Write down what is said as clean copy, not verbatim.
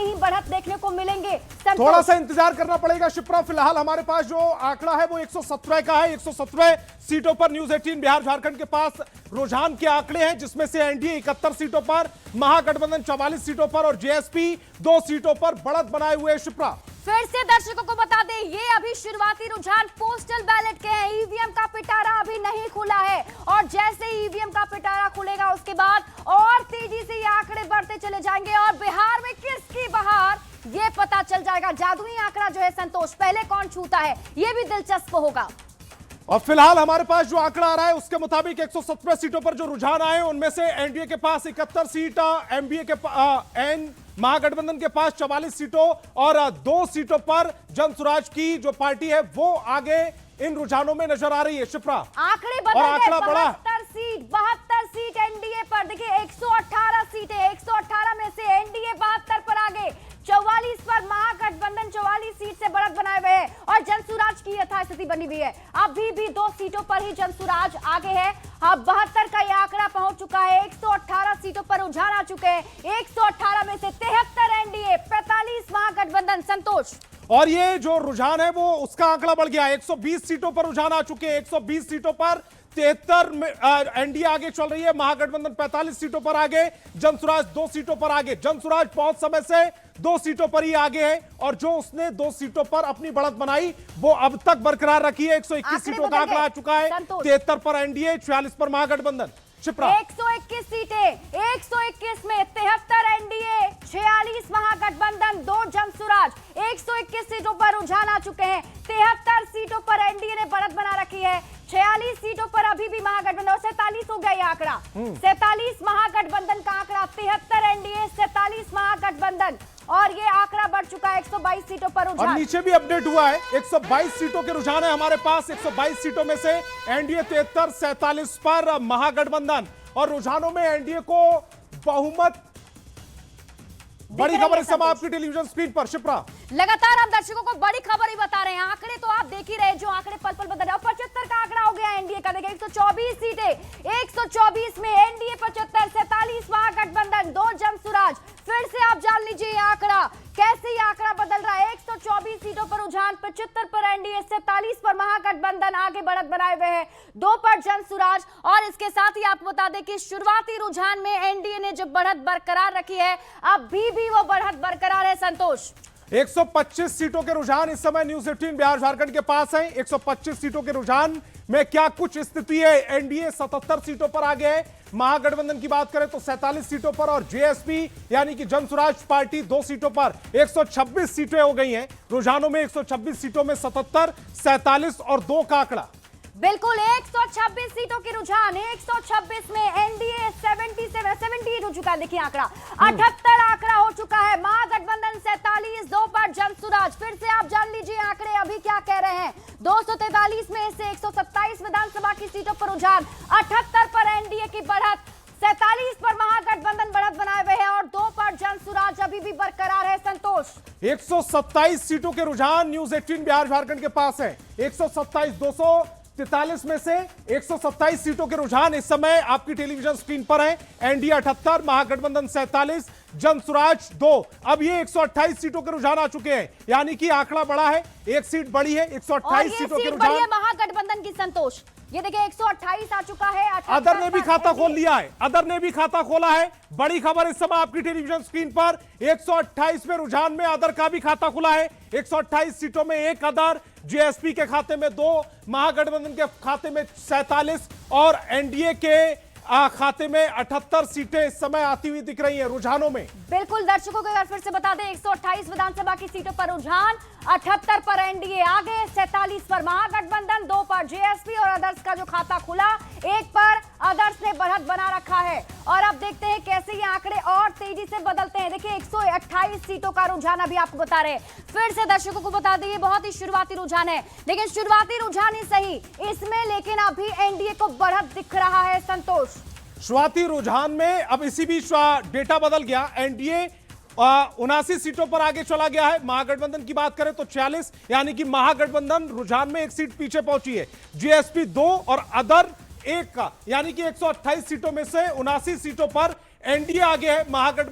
ही बढ़त देखने को मिलेंगे। थोड़ा सा इंतजार करना पड़ेगा शिप्रा। फिलहाल हमारे पास जो आंकड़ा है वो 117 का है। 117 सीटों पर न्यूज 18 बिहार झारखंड के पास रुझान के आंकड़े हैं, जिसमें से एनडीए 71 सीटों पर, महागठबंधन 44 सीटों पर और जेएसपी 2 सीटों पर बढ़त बनाए हुए। शिप्रा, फिर से दर्शकों को बता दें, ये अभी शुरुआती रुझान पोस्टल बैलेट के हैं। ईवीएम का पिटारा अभी नहीं खुला है और जैसे ईवीएम का पिटारा खुलेगा उसके बाद और तेजी से ये आंकड़े बढ़ते चले जाएंगे और बिहार में किसकी बहार ये पता चल जाएगा। जादुई आंकड़ा जो है संतोष, पहले कौन छूता है ये भी दिलचस्प होगा। और फिलहाल हमारे पास जो आंकड़ा आ रहा है उसके मुताबिक 117 सीटों पर जो रुझान आए उनमें से एनडीए के पास 71 सीट, एमबीए के महागठबंधन के पास 44 सीटों और 2 सीटों पर जनसुराज की जो पार्टी है वो आगे इन रुझानों में नजर आ रही है। शिप्रा, आंकड़े बदल आंकड़ा बढ़ा। 72 सीट एनडीए पर। देखिए 118 सीटें, 118 में से एनडीए 72 पर आगे, 44 पर महागठबंधन 44 सीट से बढ़त बनाए हुए है और जनसुराज की यथास्थिति बनी हुई है। अभी भी 2 सीटों पर ही जनसुराज आगे है। अब 72 का यह आंकड़ा पहुंच चुका है। 118 सीटों पर रुझान आ चुके हैं। 118 में से 73 एनडीए, 45 महागठबंधन। संतोष, और ये जो रुझान है वो उसका आंकड़ा बढ़ गया। 120 सीटों पर रुझान आ चुके हैं। 120 सीटों पर 73 एनडीए आगे चल रही है, महागठबंधन 45 सीटों पर आगे, जनसुराज 2 सीटों पर आगे। जनसुराज बहुत समय से 2 सीटों पर ही आगे है और जो उसने 2 सीटों पर अपनी बढ़त बनाई वो अब तक बरकरार रखी है। 121 सीटों का आंकड़ा आ चुका है। 73 पर एनडीए, 46 पर महागठबंधन। शिप्रा, 121 सीटें, 121 में 73 एनडीए, 46 महागठबंधन, 2 जनसुराज। 121 सीटों पर रुझान आ चुके हैं। 73 सीटों पर एनडीए ने बढ़त बना रखी है। 46 सीटों पर अभी भी महागठबंधन और 47 हो गया ये आंकड़ा। 47 महागठबंधन का आंकड़ा, 73 एनडीए, 47 महागठबंधन और ये आंकड़ा बढ़ चुका है 122 सीटों पर रुझान। और नीचे भी अपडेट हुआ है, 122 सीटों के रुझान है हमारे पास। 122 सीटों में से एनडीए 73, 47 पर महागठबंधन और रुझानों में एनडीए को बहुमत। बड़ी खबर इस समय आपकी टेलीविजन स्क्रीन पर। शिप्रा, लगातार हम दर्शकों को बड़ी खबर ही बता रहे हैं। आंकड़े तो आप देख ही रहे, जो आंकड़े पल पल बदल रहे हैं। 75 का आंकड़ा हो गया एनडीए का। देखिए 124 सीटें, 124 में एनडीए 75, 47 महागठबंधन, 2 जनसुराज। फिर से आप जान लीजिए ये आंकड़ा कैसे ये आंकड़ा बदल रहा है। 124 सीटों पर रुझान, 75 पर एनडीए, 47 पर महागठबंधन आगे बढ़त बनाए हुए हैं, 2 पर जनसुराज। और इसके साथ ही आपको बता दें कि शुरुआती रुझान में एनडीए ने जो बढ़त बरकरार रखी है, अभी भी वो बढ़त बरकरार है। संतोष, 125 सीटों के रुझान इस समय न्यूज 18 बिहार झारखंड के पास है। 125 सीटों के रुझान में क्या कुछ स्थिति है। एनडीए 77 सीटों पर आगे है, महागठबंधन की बात करें तो 47 सीटों पर और जेएसपी यानी कि जनसुराज पार्टी 2 सीटों पर। 126 सीटें हो गई हैं रुझानों में। 126 सीटों में 77, 47 और 2 का आंकड़ा। बिल्कुल 126 सीटों के रुझान, 126 में एनडीए 78 हो चुका है। देखिए आंकड़ा 78 आंकड़ा हो चुका है। महागठबंधन 47, 2 पर जनसुराज। फिर से आप जान लीजिए आंकड़े अभी क्या कह रहे हैं। 243 में से 127 विधानसभा की सीटों पर रुझान, 78 पर एनडीए की बढ़त, 47 पर महागठबंधन बढ़त बनाए हुए हैं और 2 पर जनसुराज अभी भी बरकरार है। संतोष, 127 सीटों के रुझान न्यूज 18 बिहार झारखंड के पास है। 127, 243 में से 127 सीटों के रुझान इस समय आपकी टेलीविजन स्क्रीन पर है। एनडीए 78, महागठबंधन 47, जनसुराज 2। अब ये 128 सीटों के रुझान आ चुके हैं, यानी कि आंकड़ा बढ़ा है, 1 सीट बढ़ी है। 128 सीटों के रुझान महागठबंधन की। संतोष, ये देखिए 128 आ चुका है। अदर ने भी खाता खोल लिया है, अदर ने भी खाता खोला है। बड़ी खबर इस समय आपकी टेलीविजन स्क्रीन पर। 128 में रुझान में अदर का भी खाता खुला है। 128 सीटों में 1 अदर, जेएसपी के खाते में 2, महागठबंधन के खाते में 47 और एनडीए के खाते में 78 सीटें इस समय आती हुई दिख रही हैं रुझानों में। बिल्कुल दर्शकों को फिर से बता दें, 128 विधानसभा की सीटों पर रुझान, 78 पर एनडीए आगे, 47 पर महागठबंधन, 2 पर जेएसपी और अदर्स का जो खाता खुला, 1 पर अदर्स ने बढ़त बना रखा है। और अब देखते हैं कैसे ये आंकड़े और तेजी से बदलते हैं। देखिए 128 सीटों का रुझान अभी आपको बता रहे हैं। फिर से दर्शकों को बता दें, ये बहुत ही शुरुआती रुझान है, लेकिन शुरुआती रुझान ही सही इसमें, लेकिन अभी एनडीए को बढ़त दिख रहा है। संतोष, शुरुआती रुझान में अब इसी बीच डेटा बदल गया। एनडीए 79 सीटों पर आगे चला गया है। महागठबंधन की बात करें तो 46, यानी कि महागठबंधन रुझान में 1 सीट पीछे पहुंची है। जेएसपी 2 और अदर 1 का, यानी कि 128 सीटों में से 79 सीटों पर एनडीए आगे है। महागठबंधन